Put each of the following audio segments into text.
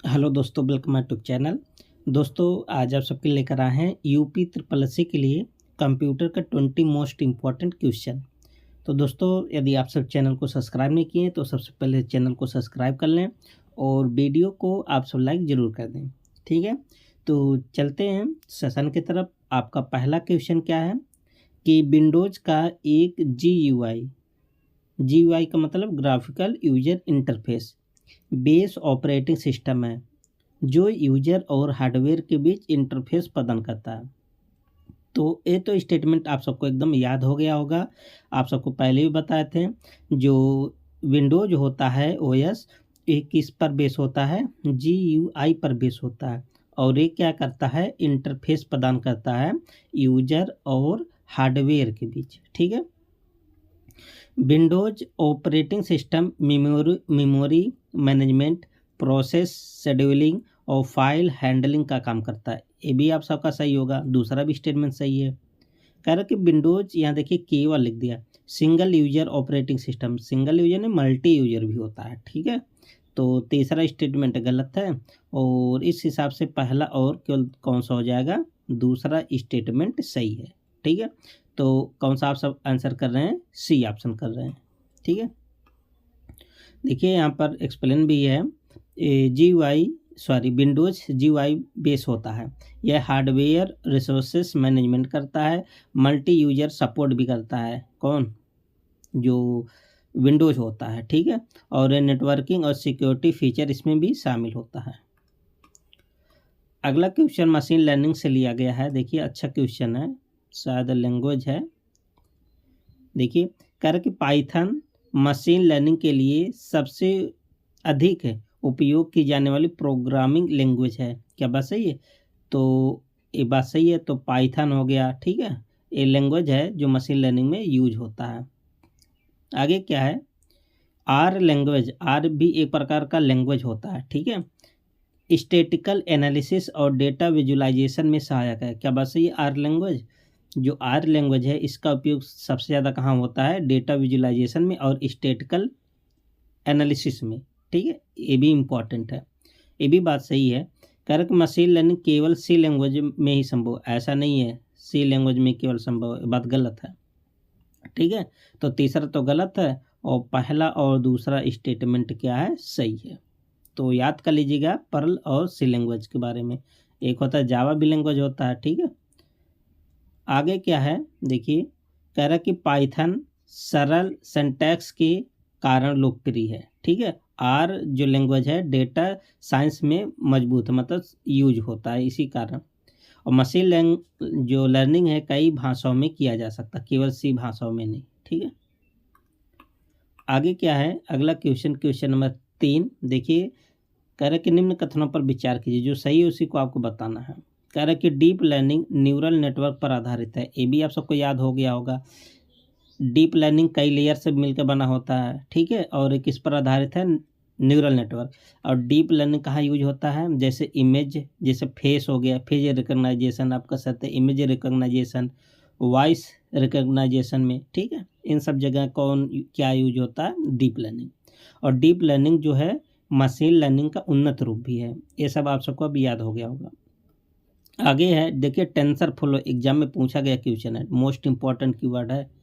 Hello दोस्तों, welcome my YouTube channel. दोस्तों, आज आप सबके लेकर आए हैं यूपी ट्रिपल एससी के लिए कंप्यूटर का 20 मोस्ट इम्पॉर्टेंट क्वेश्चन। तो दोस्तों, यदि आप सब चैनल को सब्सक्राइब नहीं किए तो सबसे पहले चैनल को सब्सक्राइब कर लें और वीडियो को आप सब लाइक ज़रूर कर दें। ठीक है, तो चलते हैं सेशन की तरफ। आपका पहला क्वेश्चन क्या है कि विंडोज़ का एक जी यू आई का मतलब graphical user interface base operating system है जो यूजर और हार्डवेयर के बीच इंटरफेस प्रदान करता है। तो ये तो स्टेटमेंट आप सबको एकदम याद हो गया होगा। आप सबको पहले भी बताए थे। जो विंडोज होता है ओएस, ये किस पर बेस होता है? जीयूआई पर बेस होता है। और ये क्या करता है? इंटरफेस प्रदान करता है यूजर और हार्डवेयर के बीच। ठीक है, Windows operating system memory management, process scheduling और फाइल हैंडलिंग का काम करता है। ये भी आप सबका सही होगा। दूसरा भी स्टेटमेंट सही है। कह रहा कि विंडोज, यहाँ देखिए केवल लिख दिया, single user operating system. Single user नहीं, मल्टी यूजर भी होता है। ठीक है, तो तीसरा स्टेटमेंट गलत है और इस हिसाब से पहला और केवल कौन सा हो जाएगा? दूसरा स्टेटमेंट सही है। ठीक है, तो कौन सा आप सब आंसर कर रहे हैं? सी ऑप्शन कर रहे हैं। ठीक है, देखिए यहाँ पर एक्सप्लेन भी है। विंडोज जीयूआई बेस होता है। यह हार्डवेयर रिसोर्सेस मैनेजमेंट करता है, मल्टी यूजर सपोर्ट भी करता है। कौन? जो विंडोज होता है। ठीक है, और नेटवर्किंग और सिक्योरिटी फीचर इसमें भी शामिल होता है। अगला क्वेश्चन मशीन लर्निंग से लिया गया है। देखिए अच्छा क्वेश्चन है, शायद लैंग्वेज है। देखिए कह रहा कि पाइथन मशीन लर्निंग के लिए सबसे अधिक उपयोग की जाने वाली प्रोग्रामिंग लैंग्वेज है। क्या बात सही है? तो ये बात सही है, तो पाइथन हो गया। ठीक है, ये लैंग्वेज है जो मशीन लर्निंग में यूज होता है। आगे क्या है? Are language. आर भी एक प्रकार का लैंग्वेज होता है। ठीक है, स्टैटिकल एनालिसिस और डेटा विजुअलाइजेशन में सहायक है। क्या बात सही है? आर लैंग्वेज, जो आर लैंग्वेज है इसका उपयोग सबसे ज़्यादा कहाँ होता है? डेटा विजुअलाइजेशन में और स्टैटिकल एनालिसिस में। ठीक है, ये भी इम्पॉर्टेंट है। ये भी बात सही है। कह रहा कि मशीन लर्निंग केवल सी लैंग्वेज में ही संभव, ऐसा नहीं है सी लैंग्वेज में केवल संभव है, बात गलत है। ठीक है, तो तीसरा तो गलत है और पहला और दूसरा स्टेटमेंट क्या है? सही है। तो याद कर लीजिएगा पर्ल और सी लैंग्वेज के बारे में। एक होता है जावा भी लैंग्वेज होता है। ठीक है, आगे क्या है? देखिए कह रहा कि पाइथन सरल सिंटैक्स के कारण लोकप्रिय है। ठीक है, आर जो लैंग्वेज है डेटा साइंस में मजबूत है, मतलब यूज होता है इसी कारण। और मशीन जो लर्निंग है कई भाषाओं में किया जा सकता है, केवल सी भाषाओं में नहीं। ठीक है, आगे क्या है? अगला क्वेश्चन नंबर 3। देखिए कह रहा कि निम्न कथनों पर विचार कीजिए, जो सही है उसी को आपको बताना है। कह रहा कि डीप लर्निंग न्यूरल नेटवर्क पर आधारित है। ये भी आप सबको याद हो गया होगा। डीप लर्निंग कई लेयर से मिलकर बना होता है। ठीक है, और ये किस पर आधारित है? Neural network. और डीप लर्निंग कहाँ यूज होता है? जैसे इमेज, जैसे फेस हो गया, फेस रिकग्नाइजेशन आप कर सकते हैं, इमेज रिकग्नाइजेशन, वॉइस रिकग्नाइजेशन में। ठीक है, इन सब जगह कौन क्या यूज होता है? Deep learning. और डीप लर्निंग जो है मशीन लर्निंग का उन्नत रूप भी है। ये सब आप सबको अभी याद हो गया होगा। आगे है, देखिए टेंसर फ्लो एग्जाम में पूछा गया क्वेश्चन है, मोस्ट इंपॉर्टेंट कीवर्ड है।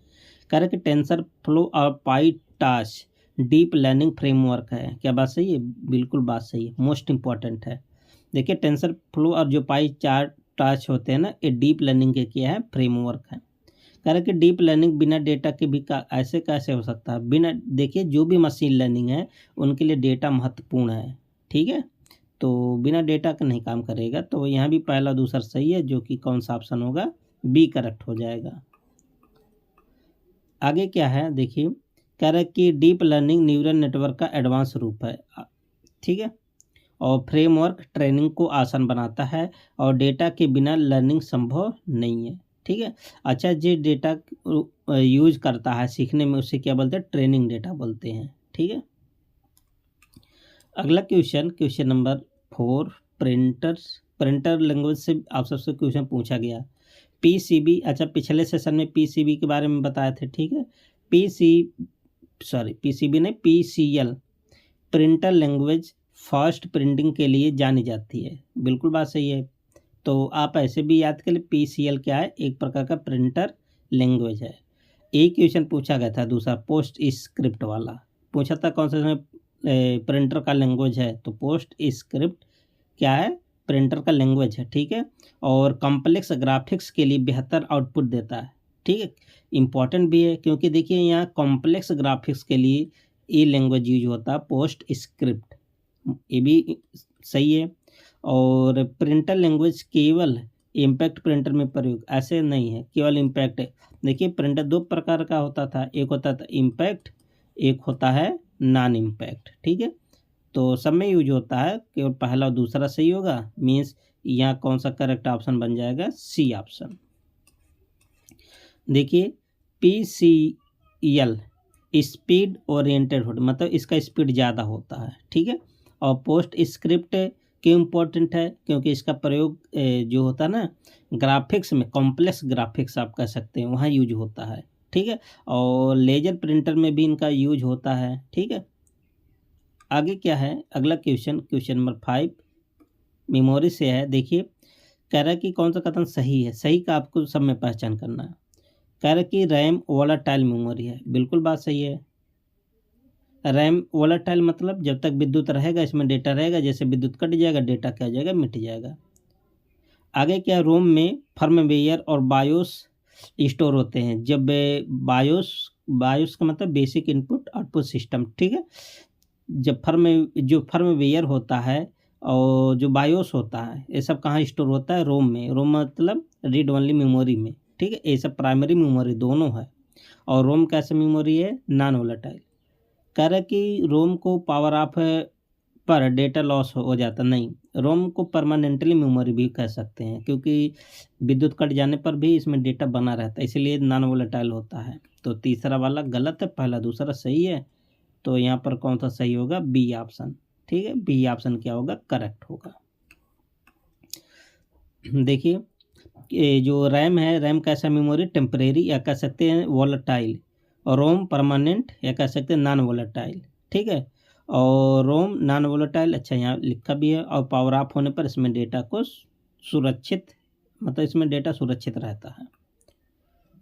कह रहे कि टेंसर फ्लो और पाईटार्च डीप लर्निंग फ्रेमवर्क है। क्या बात सही है? बिल्कुल बात सही है, मोस्ट इंपॉर्टेंट है। देखिए टेंसर फ्लो और जो पाईटार्च होते हैं ना, ये डीप लर्निंग के क्या है? फ्रेमवर्क है। कह रहे कि डीप लर्निंग बिना डेटा के भी ऐसे कैसे हो सकता है? बिना, देखिए जो भी मशीन लर्निंग है उनके लिए डेटा महत्वपूर्ण है। ठीक है, तो बिना डेटा का नहीं काम करेगा। तो यहाँ भी पहला दूसरा सही है, जो कि कौन सा ऑप्शन होगा? बी करेक्ट हो जाएगा। आगे क्या है? देखिए कह रहा है कि डीप लर्निंग न्यूरल नेटवर्क का एडवांस रूप है। ठीक है, और फ्रेमवर्क ट्रेनिंग को आसान बनाता है और डेटा के बिना लर्निंग संभव नहीं है। ठीक है, अच्छा जो डेटा यूज करता है सीखने में उसे क्या बोलते हैं? ट्रेनिंग डेटा बोलते हैं। ठीक है, अगला क्वेश्चन नंबर 4। प्रिंटर लैंग्वेज से आप सबसे क्वेश्चन पूछा गया। पीसीबी, अच्छा पिछले सेशन में पीसीबी के बारे में बताए थे। ठीक है, पीसीबी नहीं, PCL printer language fast printing के लिए जानी जाती है। बिल्कुल बात सही है। तो आप ऐसे भी याद कर ले, PCL क्या है, एक प्रकार का प्रिंटर लैंग्वेज है। एक क्वेश्चन पूछा गया था दूसरा पोस्ट स्क्रिप्ट वाला, पूछा था कौन सा प्रिंटर का लैंग्वेज है, तो पोस्ट स्क्रिप्ट क्या है, प्रिंटर का लैंग्वेज है। ठीक है, और कॉम्प्लेक्स ग्राफिक्स के लिए बेहतर आउटपुट देता है। ठीक है, इम्पॉर्टेंट भी है क्योंकि देखिए यहाँ कॉम्प्लेक्स ग्राफिक्स के लिए ये लैंग्वेज यूज होता है पोस्ट स्क्रिप्ट, ये भी सही है। और प्रिंटर लैंग्वेज केवल इम्पैक्ट प्रिंटर में प्रयोग, ऐसे नहीं है केवल इम्पैक्ट है। देखिए प्रिंटर दो प्रकार का होता था, एक होता था इम्पैक्ट, एक होता है नॉन इम्पैक्ट। ठीक है, तो सब में यूज होता है, केवल पहला और दूसरा सही होगा। मीन्स यहाँ कौन सा करेक्ट ऑप्शन बन जाएगा, सी ऑप्शन। देखिए PCL स्पीड ओरिएंटेड होता, मतलब इसका स्पीड ज़्यादा होता है। ठीक है, और पोस्ट स्क्रिप्ट क्यों इम्पोर्टेंट है, क्योंकि इसका प्रयोग जो होता है ना ग्राफिक्स में, कॉम्प्लेक्स ग्राफिक्स आप कह सकते हैं, वहाँ यूज होता है। ठीक है, और लेजर प्रिंटर में भी इनका यूज होता है। ठीक है, आगे क्या है अगला क्वेश्चन, क्वेश्चन नंबर 5 मेमोरी से है। देखिए कह रहा है कि कौन सा कथन सही है, सही का आपको सब में पहचान करना है। कह रहा है कि रैम वोलाटाइल मेमोरी है, बिल्कुल बात सही है। रैम वोलाटाइल मतलब जब तक विद्युत रहेगा इसमें डेटा रहेगा, जैसे विद्युत कट जाएगा डेटा क्या जाएगा, मिट जाएगा। आगे क्या, रोम में फर्मवेयर और बायोस स्टोर होते हैं। जब बायोस, बायोस का मतलब बेसिक इनपुट आउटपुट सिस्टम। ठीक है, जब जो फर्मवेयर होता है और जो बायोस होता है, ये सब कहाँ स्टोर होता है, रोम में। रोम मतलब रीड ओनली मेमोरी में। ठीक है, ये सब प्राइमरी मेमोरी दोनों है। और रोम कैसे मेमोरी है, नॉन वोलेटाइल। कह रहा है कि रोम को पावर ऑफ पर डेटा लॉस हो जाता नहीं, रोम को परमानेंटली मेमोरी भी कह सकते हैं, क्योंकि विद्युत कट जाने पर भी इसमें डेटा बना रहता है, इसलिए नॉन वोलेटाइल होता है। तो तीसरा वाला गलत है, पहला दूसरा सही है। तो यहाँ पर कौन सा सही होगा, बी ऑप्शन। ठीक है, बी ऑप्शन क्या होगा, करेक्ट होगा। देखिए ये जो रैम है, रैम कैसा मेमोरी, टेम्परेरी या कह सकते हैं वोलेटाइल, और रोम परमानेंट या कह सकते हैं नॉन वोलेटाइल। ठीक है, और रोम नॉन वोलेटाइल, अच्छा यहाँ लिखा भी है। और पावर ऑफ होने पर इसमें डेटा को सुरक्षित, मतलब इसमें डेटा सुरक्षित रहता है।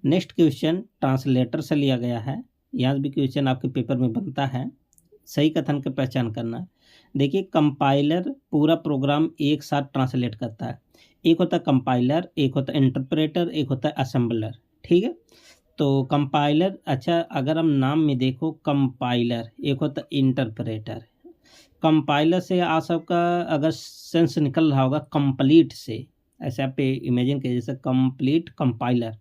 नेक्स्ट क्वेश्चन ट्रांसलेटर से लिया गया है, यहाँ भी क्वेश्चन आपके पेपर में बनता है, सही कथन की पहचान करना है। देखिए कंपाइलर पूरा प्रोग्राम एक साथ ट्रांसलेट करता है। एक होता है कंपाइलर, एक होता है इंटरप्रेटर, एक होता है असेंबलर। ठीक है, तो कंपाइलर, अच्छा अगर हम नाम में देखो कंपाइलर, एक होता है इंटरप्रेटर। कंपाइलर से आप सबका अगर सेंस निकल रहा होगा कंप्लीट से, ऐसे आप इमेजिन कीजिए जैसे कंप्लीट कंपाइलर,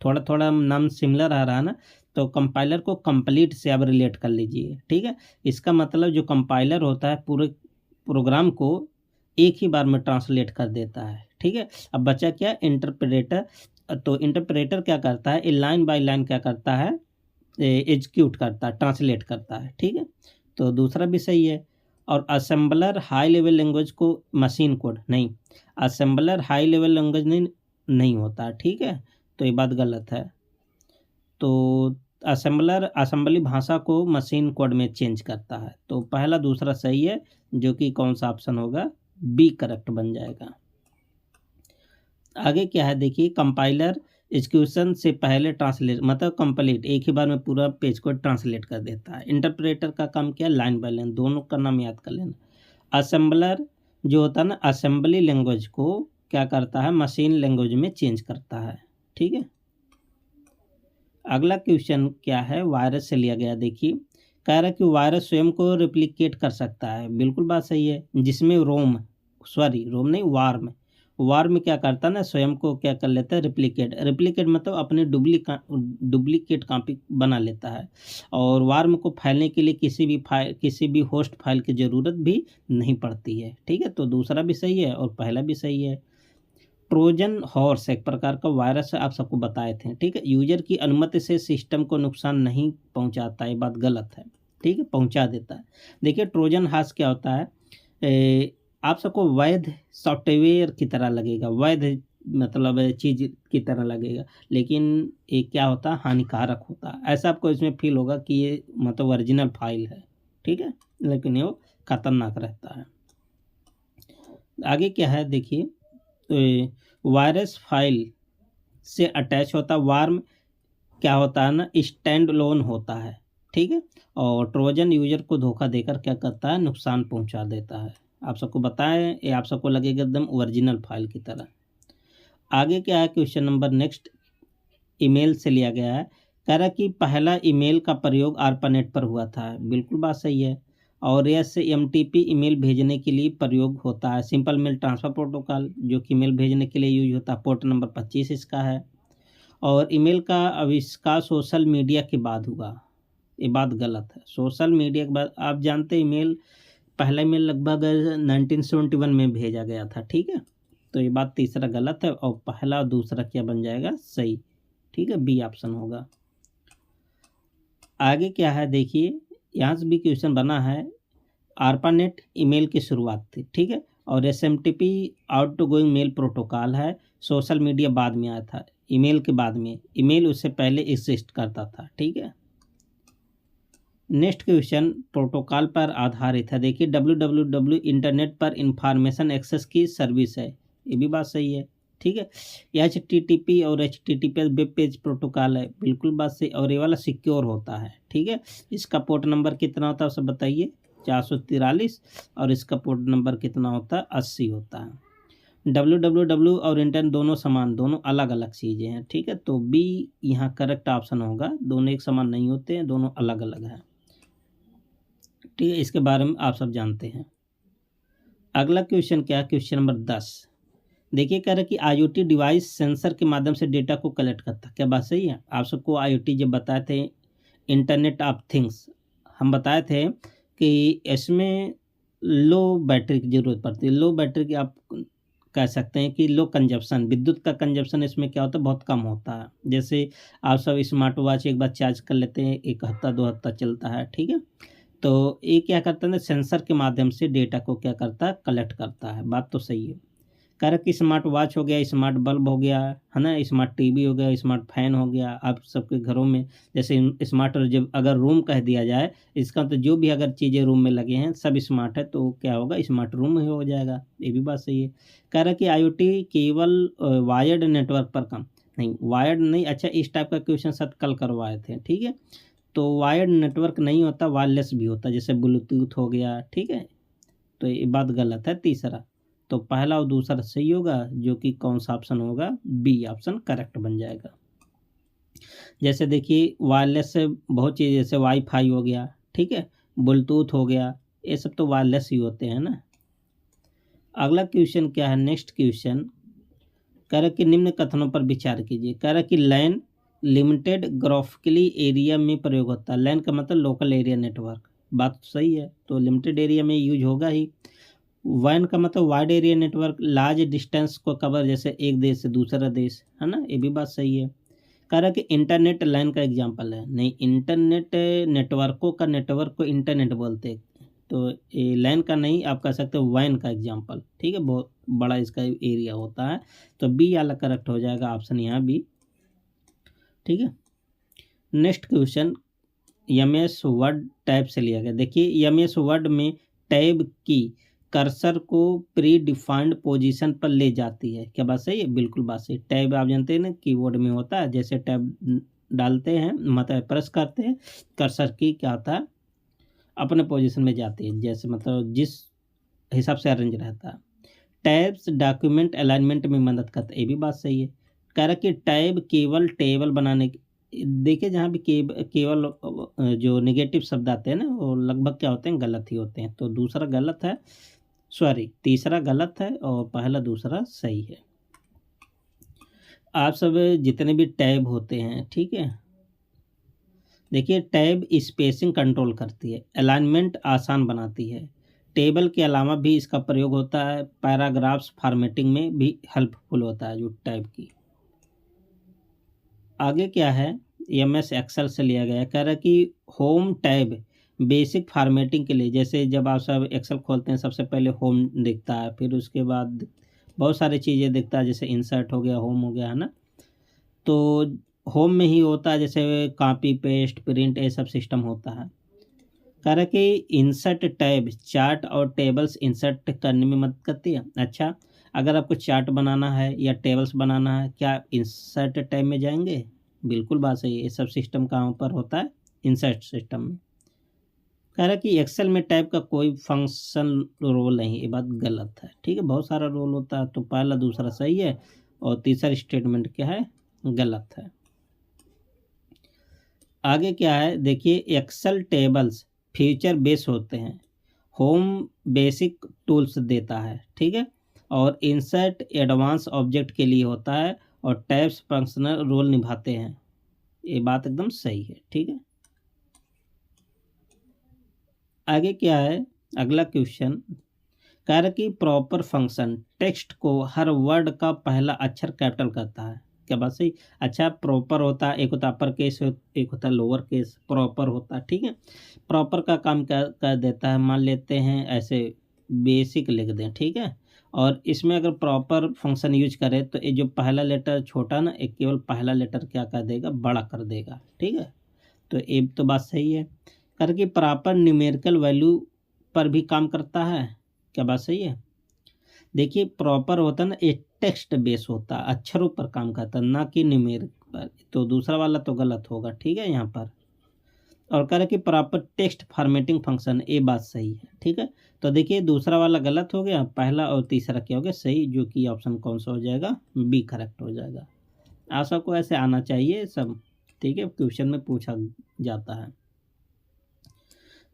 थोड़ा थोड़ा नाम सिमिलर आ रहा है ना, तो कंपाइलर को कंप्लीट से आप रिलेट कर लीजिए। ठीक है, इसका मतलब जो कंपाइलर होता है पूरे प्रोग्राम को एक ही बार में ट्रांसलेट कर देता है। ठीक है, अब बचा क्या, इंटरप्रेटर। तो इंटरप्रेटर क्या करता है, लाइन बाय लाइन क्या करता है, एग्जीक्यूट करता है, ट्रांसलेट करता है। ठीक है, तो दूसरा भी सही है। और असेंबलर हाई लेवल लैंग्वेज को मशीन कोड नहीं, असेंबलर हाई लेवल लैंग्वेज नहीं होता। ठीक है, तो ये बात गलत है। तो असेंबलर असेंबली भाषा को मशीन कोड में चेंज करता है। तो पहला दूसरा सही है, जो कि कौन सा ऑप्शन होगा, बी करेक्ट बन जाएगा। आगे क्या है देखिए, कंपाइलर एग्जीक्यूशन से पहले ट्रांसलेट, मतलब कंप्लीट एक ही बार में पूरा पेज को ट्रांसलेट कर देता है। इंटरप्रेटर का काम क्या, लाइन बाय लाइन, दोनों का नाम याद कर लेना। असेंबलर जो होता है ना, असेंबली लैंग्वेज को क्या करता है, मशीन लैंग्वेज में चेंज करता है। ठीक है, अगला क्वेश्चन क्या है, वायरस से लिया गया। देखिए कह रहा है कि वायरस स्वयं को रिप्लिकेट कर सकता है, बिल्कुल बात सही है। जिसमें रोम नहीं, वार्म क्या करता है ना, स्वयं को क्या कर लेता है, रिप्लिकेट मतलब अपने डुप्लीकेट कॉपी बना लेता है। और वार्म को फैलने के लिए किसी भी होस्ट फाइल की ज़रूरत भी नहीं पड़ती है। ठीक है, तो दूसरा भी सही है और पहला भी सही है। ट्रोजन हॉर्स एक प्रकार का वायरस है, आप सबको बताए थे। ठीक है, यूजर की अनुमति से सिस्टम को नुकसान नहीं पहुंचाता, ये बात गलत है। ठीक है, पहुंचा देता है। देखिए ट्रोजन हॉर्स क्या होता है, आप सबको वैध सॉफ्टवेयर की तरह लगेगा, वैध मतलब चीज़ की तरह लगेगा, लेकिन ये क्या होता है, हानिकारक होता है। ऐसा आपको इसमें फील होगा कि ये मतलब ओरिजिनल फाइल है। ठीक है, लेकिन ये खतरनाक रहता है। आगे क्या है देखिए, तो वायरस फाइल से अटैच होता, वार्म क्या होता है ना, स्टैंड लोन होता है, ठीक है। और ट्रोजन यूजर को धोखा देकर क्या करता है, नुकसान पहुंचा देता है। आप सबको बताएं, ये आप सबको लगेगा एकदम ओरिजिनल फाइल की तरह। आगे क्या है, क्वेश्चन नंबर नेक्स्ट ईमेल से लिया गया है। कह रहा कि पहला ईमेल का प्रयोग आर्पानेट पर हुआ था, बिल्कुल बात सही है। और यह एमटीपी ईमेल भेजने के लिए प्रयोग होता है, सिंपल मेल ट्रांसफर प्रोटोकॉल, जो कि ईमेल भेजने के लिए यूज होता है, पोर्ट नंबर 25 इसका है। और ईमेल का आविष्कार सोशल मीडिया के बाद हुआ, ये बात गलत है। सोशल मीडिया के बाद, आप जानते हैं ईमेल, पहला ईमेल लगभग 1971 में भेजा गया था, ठीक है। तो ये बात तीसरा गलत है, और पहला और दूसरा क्या बन जाएगा, सही, ठीक है, बी ऑप्शन होगा। आगे क्या है देखिए, यहाँ से भी क्वेश्चन बना है। आर्पानेट ईमेल की शुरुआत थी, ठीक है, और SMTP out to going mail protocol है। सोशल मीडिया बाद में आया था, ईमेल के बाद में, ईमेल उससे पहले एग्जिस्ट करता था, ठीक है। नेक्स्ट क्वेश्चन प्रोटोकॉल पर आधारित है। देखिए www इंटरनेट पर इंफॉर्मेशन एक्सेस की सर्विस है, ये भी बात सही है, ठीक है। HTTP और HTTPS वेब पेज प्रोटोकॉल है, बिल्कुल बात सही। और ये वाला सिक्योर होता है, ठीक है। इसका पोर्ट नंबर कितना होता है सब बताइए, 443। और इसका पोर्ट नंबर कितना होता है, 80 होता है। www और इंटरनेट दोनों समान, दोनों अलग अलग चीज़ें हैं, ठीक है। तो बी यहाँ करेक्ट ऑप्शन होगा, दोनों एक समान नहीं होते हैं, दोनों अलग अलग हैं, ठीक है। इसके बारे में आप सब जानते हैं। अगला क्वेश्चन क्या है, क्वेश्चन नंबर 10। देखिए कह रहा है कि IoT डिवाइस सेंसर के माध्यम से डेटा को कलेक्ट करता है, क्या बात सही है। आप सबको IoT जब बताए थे, इंटरनेट ऑफ थिंग्स, हम बताए थे कि इसमें लो बैटरी की ज़रूरत पड़ती है। लो बैटरी की आप कह सकते हैं कि लो कंजप्शन, विद्युत का कंजप्शन इसमें क्या होता है, बहुत कम होता है। जैसे आप सब स्मार्ट वॉच एक बार चार्ज कर लेते हैं, 1 हफ्ता 2 हफ्ता चलता है, ठीक है। तो ये क्या करता है ना, सेंसर के माध्यम से डेटा को क्या करता है, कलेक्ट करता है, बात तो सही है। कह रहा कि स्मार्ट वॉच हो गया, स्मार्ट बल्ब हो गया, है ना, स्मार्ट टीवी हो गया, स्मार्ट फैन हो गया, आप सबके घरों में जैसे स्मार्ट, जब अगर रूम कह दिया जाए इसका, तो जो भी अगर चीज़ें रूम में लगे हैं सब स्मार्ट है, तो क्या होगा, स्मार्ट रूम ही हो जाएगा, ये भी बात सही है। कह रहा कि IoT केवल वायर्ड नेटवर्क पर काम नहीं, वायर्ड नहीं, अच्छा इस टाइप का क्वेश्चन सब कल करवाए थे, ठीक है। तो वायर्ड नेटवर्क नहीं होता, वायरलेस भी होता, जैसे ब्लूटूथ हो गया, ठीक है। तो ये बात गलत है, तीसरा। तो पहला और दूसरा सही होगा, जो कि कौन सा ऑप्शन होगा, बी ऑप्शन करेक्ट बन जाएगा। जैसे देखिए वायरलेस से बहुत चीज़, जैसे वाईफाई हो गया, ठीक है, ब्लूटूथ हो गया, ये सब तो वायरलेस ही होते हैं ना। अगला क्वेश्चन क्या है, नेक्स्ट क्वेश्चन कह रहा कि निम्न कथनों पर विचार कीजिए। कह रहा कि लैन लिमिटेड ग्राफिकली एरिया में प्रयोग होता है, लैन का मतलब लोकल एरिया नेटवर्क, बात सही है, तो लिमिटेड एरिया में यूज होगा ही। वैन का मतलब wide area network, large distance को कवर, जैसे एक देश से दूसरा देश, है ना, ये भी बात सही है। कह रहा कि इंटरनेट लाइन का एग्जांपल है, नहीं, इंटरनेट नेटवर्कों का नेटवर्क को इंटरनेट बोलते हैं, तो ये लाइन का नहीं, आप कह सकते हो वैन का एग्जांपल, ठीक है, बहुत बड़ा इसका एरिया होता है। तो बी वाला करेक्ट हो जाएगा ऑप्शन यहाँ भी, ठीक है। Next question MS word tab से लिया गया। देखिए MS वर्ड में टैब की कर्सर को प्री डिफाइंड पोजीशन पर ले जाती है, क्या बात सही है, बिल्कुल बात सही। टैब आप जानते हैं ना, कीबोर्ड में होता है, जैसे टैब डालते हैं, मतलब प्रेस करते हैं, कर्सर की क्या होता है, अपने पोजीशन में जाती है, जैसे मतलब जिस हिसाब से अरेंज रहता है। टैब्स डॉक्यूमेंट अलाइनमेंट में मदद करता है, ये भी बात सही है। कह रहा कि टैब केवल टेबल बनाने, देखिए जहाँ भी केवल जो नेगेटिव शब्द आते हैं ना, वो लगभग क्या होते हैं, गलत ही होते हैं, तो दूसरा गलत है, सॉरी तीसरा गलत है, और पहला दूसरा सही है। आप सब जितने भी टैब होते हैं, ठीक है, देखिए टैब स्पेसिंग कंट्रोल करती है, अलाइनमेंट आसान बनाती है। टेबल के अलावा भी इसका प्रयोग होता है, पैराग्राफ्स फॉर्मेटिंग में भी हेल्पफुल होता है जो टैब की। आगे क्या है, MS एक्सेल से लिया गया है। कह रहा है कि होम टैब बेसिक फॉर्मेटिंग के लिए, जैसे जब आप सब एक्सेल खोलते हैं सबसे पहले होम दिखता है, फिर उसके बाद बहुत सारी चीज़ें दिखता है, जैसे इंसर्ट हो गया, होम हो गया, है ना। तो होम में ही होता है, जैसे कॉपी पेस्ट प्रिंट, ये सब सिस्टम होता है। कह रहा है कि इंसर्ट टैब चार्ट और टेबल्स इंसर्ट करने में मदद करती है। अच्छा, अगर आपको चार्ट बनाना है या टेबल्स बनाना है, क्या इंसर्ट टैब में जाएंगे? बिल्कुल बात सही है। ये सब सिस्टम कहाँ पर होता है? इंसर्ट सिस्टम में। कह रहा है कि एक्सेल में टैब का कोई फंक्शन रोल नहीं, ये बात गलत है। ठीक है, बहुत सारा रोल होता है, तो पहला दूसरा सही है और तीसरा स्टेटमेंट क्या है? गलत है। आगे क्या है देखिए, एक्सेल टेबल्स फ्यूचर बेस होते हैं, होम बेसिक टूल्स देता है। ठीक है, और इंसर्ट एडवांस ऑब्जेक्ट के लिए होता है और टैब्स फंक्शनल रोल निभाते हैं। ये बात एकदम सही है। ठीक है, आगे क्या है, अगला क्वेश्चन कह रहा कि प्रॉपर फंक्शन टेक्स्ट को हर वर्ड का पहला अक्षर कैपिटल करता है। क्या बात सही? अच्छा, प्रॉपर होता है, एक होता अपर केस, एक होता लोअर केस, प्रॉपर होता है। ठीक है, प्रॉपर का काम क्या कर देता है, मान लेते हैं ऐसे बेसिक लिख दें। ठीक है, और इसमें अगर प्रॉपर फंक्शन यूज करें तो ये जो पहला लेटर छोटा ना, एक केवल पहला लेटर क्या कर देगा? बड़ा कर देगा। ठीक है, तो ये तो बात सही है। करके प्रॉपर न्यूमेरिकल वैल्यू पर भी काम करता है। क्या बात सही है? देखिए, प्रॉपर होता है ना, एक टेक्स्ट बेस होता है, अक्षरों पर काम करता है, ना कि न्यूमेरिक पर। तो दूसरा वाला तो गलत होगा। ठीक है, यहाँ पर और कह रहे कि प्रॉपर टेक्स्ट फॉर्मेटिंग फंक्शन, ये बात सही है। ठीक है, तो देखिए दूसरा वाला गलत हो गया, पहला और तीसरा क्या हो गया? सही, जो कि ऑप्शन कौन सा हो जाएगा? बी करेक्ट हो जाएगा। आप सबको ऐसे आना चाहिए सब। ठीक है, क्वेश्चन में पूछा जाता है।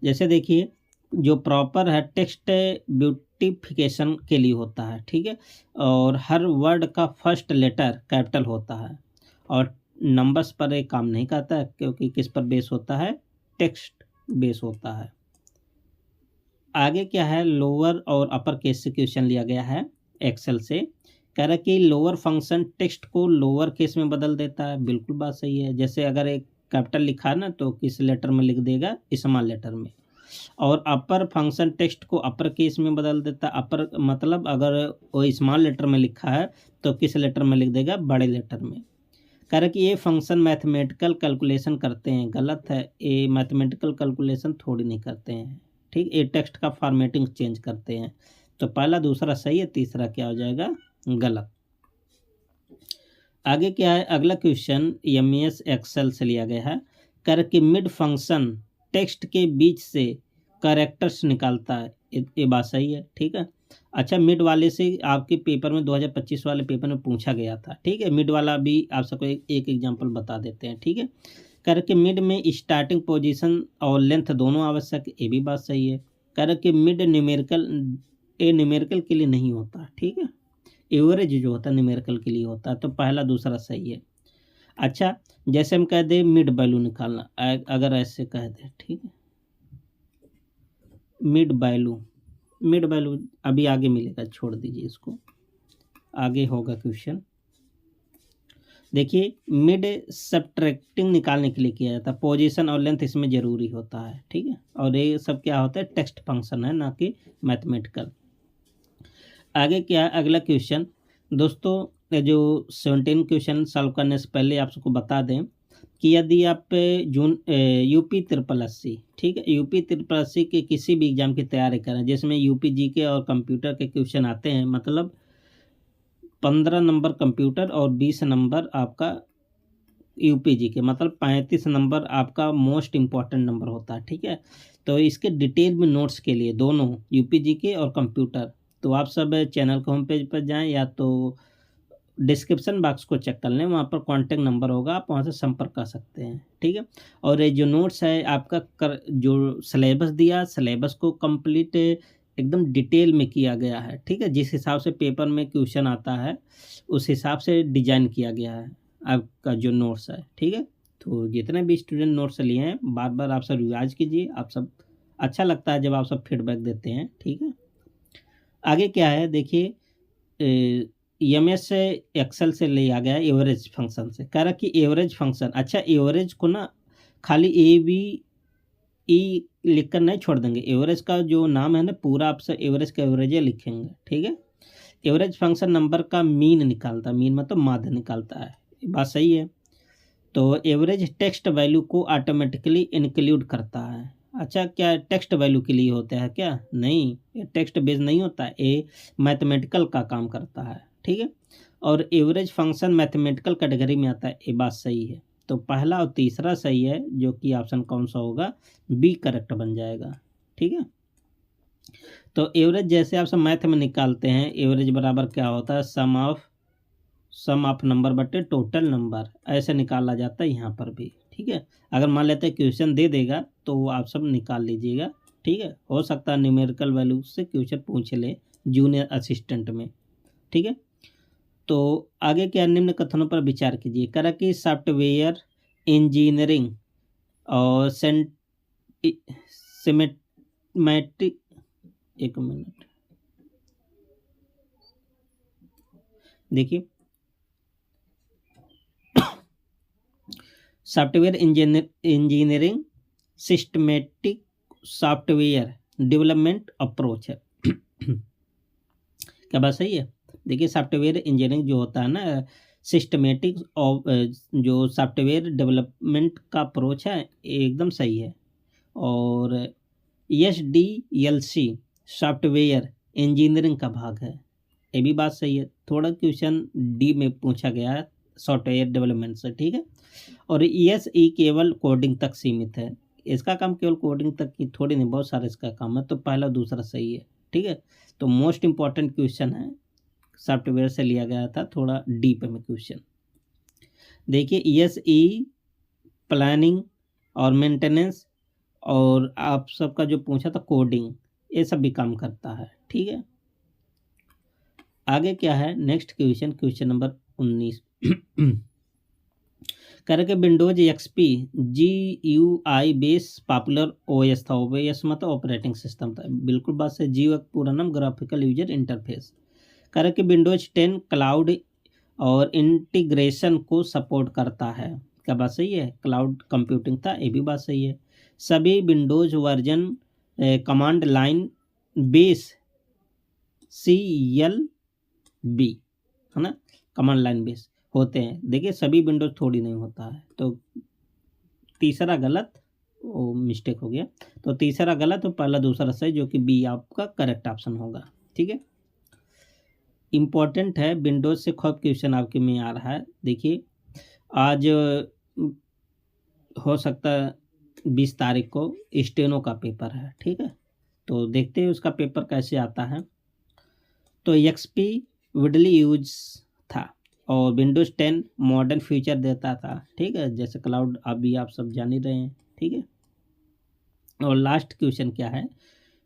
जैसे देखिए, जो प्रॉपर है टेक्स्ट ब्यूटिफिकेशन के लिए होता है। ठीक है, और हर वर्ड का फर्स्ट लेटर कैपिटल होता है और नंबर्स पर एक काम नहीं करता है, क्योंकि किस पर बेस होता है? टेक्स्ट बेस होता है। आगे क्या है, लोअर और अपर केस से क्वेश्चन लिया गया है एक्सेल से। कह रहा है कि लोअर फंक्शन टेक्स्ट को लोअर केस में बदल देता है। बिल्कुल बात सही है। जैसे अगर एक कैपिटल लिखा है ना, तो किस लेटर में लिख देगा? स्मॉल लेटर में। और अपर फंक्शन टेक्स्ट को अपर केस में बदल देता है। अपर मतलब अगर वो स्मॉल लेटर में लिखा है तो किस लेटर में लिख देगा? बड़े लेटर में। कह रहा कि ये फंक्शन मैथमेटिकल कैलकुलेशन करते हैं। गलत है, ये मैथमेटिकल कैलकुलेशन थोड़ी नहीं करते हैं। ठीक, ये टेक्स्ट का फॉर्मेटिंग चेंज करते हैं। तो पहला दूसरा सही है, तीसरा क्या हो जाएगा? गलत। आगे क्या है, अगला क्वेश्चन एमएस एक्सेल से लिया गया है। कह रहा कि मिड फंक्शन टेक्स्ट के बीच से कैरेक्टर्स निकालता है। ये बात सही है। ठीक है, अच्छा, मिड वाले से आपके पेपर में 2025 वाले पेपर में पूछा गया था। ठीक है, मिड वाला भी आप सबको एक एग्जांपल बता देते हैं। ठीक है, करके मिड में स्टार्टिंग पोजीशन और लेंथ दोनों आवश्यक, ये भी बात सही है। करके मिड न्यूमेरिकल, ये न्यूमेरिकल के लिए नहीं होता। ठीक है, एवरेज जो होता है न्यूमेरिकल के लिए होता है। तो पहला दूसरा सही है। अच्छा, जैसे हम कह दें मिड वैल्यू निकालना, अगर ऐसे कह दें, ठीक है, मिड वैल्यू अभी आगे मिलेगा, छोड़ दीजिए इसको, आगे होगा क्वेश्चन। देखिए, मिड सब्ट्रैक्टिंग निकालने के लिए किया जाता है। पोजीशन और लेंथ इसमें जरूरी होता है। ठीक है, और ये सब क्या होता है? टेक्स्ट फंक्शन है, ना कि मैथमेटिकल। आगे क्या है, अगला क्वेश्चन। दोस्तों, ये जो 17 क्वेश्चन सॉल्व करने से पहले आप सबको बता दें कि यदि आप यूपी 8088, ठीक है, यूपी 8088 के किसी भी एग्जाम की तैयारी करें जिसमें यूपी जीके और कंप्यूटर के क्वेश्चन आते हैं, मतलब 15 नंबर कंप्यूटर और 20 नंबर आपका यूपी जीके, मतलब 35 नंबर आपका मोस्ट इम्पॉर्टेंट नंबर होता है। ठीक है, तो इसके डिटेल में नोट्स के लिए दोनों यूपी जीके और कंप्यूटर, तो आप सब चैनल के होम पेज पर जाएं या तो डिस्क्रिप्शन बॉक्स को चेक कर लें, वहाँ पर कॉन्टैक्ट नंबर होगा, आप वहाँ से संपर्क कर सकते हैं। ठीक है, और ये जो नोट्स है आपका जो सिलेबस दिया, सिलेबस को कंप्लीट एकदम डिटेल में किया गया है। ठीक है, जिस हिसाब से पेपर में क्वेश्चन आता है उस हिसाब से डिजाइन किया गया है आपका जो नोट्स है। ठीक है, तो जितने भी स्टूडेंट नोट्स लिए हैं, बार बार आप सब रिवाइज कीजिए। आप सब अच्छा लगता है जब आप सब फीडबैक देते हैं। ठीक है, आगे क्या है देखिए, एमएस एक्सेल से लिया गया एवरेज फंक्शन से। कह रहा कि एवरेज फंक्शन, अच्छा, एवरेज को ना खाली ए बी ई लिख कर नहीं छोड़ देंगे। एवरेज का जो नाम है ना, पूरा आप सब एवरेज का एवरेज लिखेंगे। ठीक है, एवरेज फंक्शन नंबर का मीन निकालता है, मीन मतलब माध्य निकालता है। बात सही है। तो एवरेज टेक्स्ट वैल्यू को ऑटोमेटिकली इंक्लूड करता है। अच्छा, क्या टेक्स्ट वैल्यू के लिए होता है क्या? नहीं, ये टेक्स्ट बेस नहीं होता, ये मैथमेटिकल का काम करता है, ठीक है। और एवरेज फंक्शन मैथमेटिकल कैटेगरी में आता है, ये बात सही है। तो पहला और तीसरा सही है, जो कि ऑप्शन कौन सा होगा? बी करेक्ट बन जाएगा, ठीक है। तो एवरेज जैसे आप सब मैथ में निकालते हैं, एवरेज बराबर क्या होता है? सम ऑफ नंबर बटे टोटल नंबर, ऐसे निकाला जाता है यहाँ पर भी, ठीक है। अगर मान लेते हैं क्वेश्चन दे देगा तो वो आप सब निकाल लीजिएगा, ठीक है। हो सकता है न्यूमेरिकल वैल्यू से क्वेश्चन पूछ ले जूनियर असिस्टेंट में, ठीक है। तो आगे क्या निम्न कथनों पर विचार कीजिए। करा कि सॉफ्टवेयर इंजीनियरिंग और सिमेट्रिक, एक मिनट देखिए, software engineering systematic software development approach है। क्या बात सही है? देखिए, सॉफ्टवेयर इंजीनियरिंग जो होता है ना, सिस्टमेटिक जो सॉफ्टवेयर डेवलपमेंट का अप्रोच है, एकदम सही है। और SDLC सॉफ्टवेयर इंजीनियरिंग का भाग है, ये भी बात सही है। थोड़ा क्वेश्चन डी में पूछा गया है सॉफ्टवेयर डेवलपमेंट से, ठीक है। और ESE केवल कोडिंग तक सीमित है, इसका काम केवल कोडिंग तक की थोड़ी नहीं, बहुत सारा इसका काम है। तो पहला दूसरा सही है, ठीक है। तो मोस्ट इम्पॉर्टेंट क्वेश्चन है, सॉफ्टवेयर से लिया गया था, थोड़ा डीप में क्वेश्चन। देखिए, ESE प्लानिंग और मेंटेनेंस, और आप सबका जो पूछा था कोडिंग, ये सब भी काम करता है, ठीक है। आगे क्या है नेक्स्ट क्वेश्चन, क्वेश्चन नंबर 19 करके Windows XP GUI base popular OS था। OS मतलब ऑपरेटिंग सिस्टम था, बिल्कुल बात से। GUI का पूरा नाम ग्राफिकल यूजर इंटरफेस। करके विंडोज 10 क्लाउड और इंटीग्रेशन को सपोर्ट करता है, क्या बात सही है? क्लाउड कंप्यूटिंग था, ये भी बात सही है। सभी Windows version command line base CLB, है ना, कमांड लाइन बेस होते हैं। देखिए, सभी विंडोज थोड़ी नहीं होता है, तो तीसरा गलत, वो मिस्टेक हो गया। तो तीसरा गलत, तो पहला दूसरा सही, जो कि बी आपका करेक्ट ऑप्शन होगा, ठीक है। इम्पोर्टेंट है, विंडोज से खूब क्वेश्चन आपके में आ रहा है। देखिए, आज हो सकता है 20 तारीख को स्टेनो का पेपर है, ठीक है। तो देखते हैं उसका पेपर कैसे आता है। तो XP विडली यूज था, और विंडोज 10 मॉडर्न फीचर देता था, ठीक है, जैसे क्लाउड अभी आप सब जान ही रहे हैं, ठीक है। और लास्ट क्वेश्चन क्या है?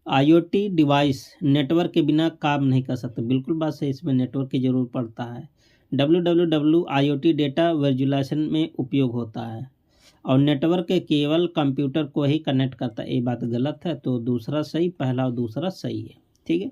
IoT डिवाइस नेटवर्क के बिना काम नहीं कर सकते, बिल्कुल बात सही, इसमें नेटवर्क की जरूरत पड़ता है। WWW IoT डेटा वर्चुअलाइजेशन में उपयोग होता है, और नेटवर्क के केवल कंप्यूटर को ही कनेक्ट करता है, ये बात गलत है। तो दूसरा सही, पहला और दूसरा सही है, ठीक है।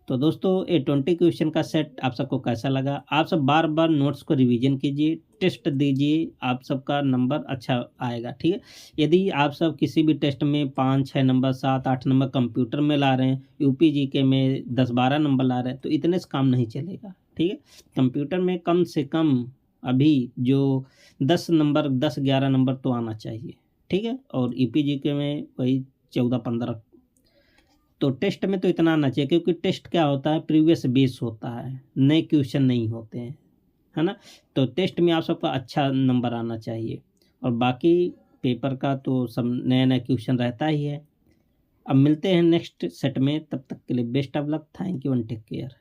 तो दोस्तों, ये 20 क्वेश्चन का सेट आप सबको कैसा लगा? आप सब बार बार नोट्स को रिवीजन कीजिए, टेस्ट दीजिए, आप सबका नंबर अच्छा आएगा, ठीक है। यदि आप सब किसी भी टेस्ट में 5-6 नंबर, 7-8 नंबर कंप्यूटर में ला रहे हैं, UPGK में 10-12 नंबर ला रहे हैं, तो इतने से काम नहीं चलेगा, ठीक है। कंप्यूटर में कम से कम अभी जो 10 नंबर, 10-11 नंबर तो आना चाहिए, ठीक है। और UPGK में वही 14-15। तो टेस्ट में तो इतना आना चाहिए, क्योंकि टेस्ट क्या होता है? प्रीवियस बेस होता है, नए क्वेश्चन नहीं होते हैं, है ना। तो टेस्ट में आप सबका अच्छा नंबर आना चाहिए, और बाकी पेपर का तो सब नया नया क्वेश्चन रहता ही है। अब मिलते हैं नेक्स्ट सेट में, तब तक के लिए best of luck, thank you and take care.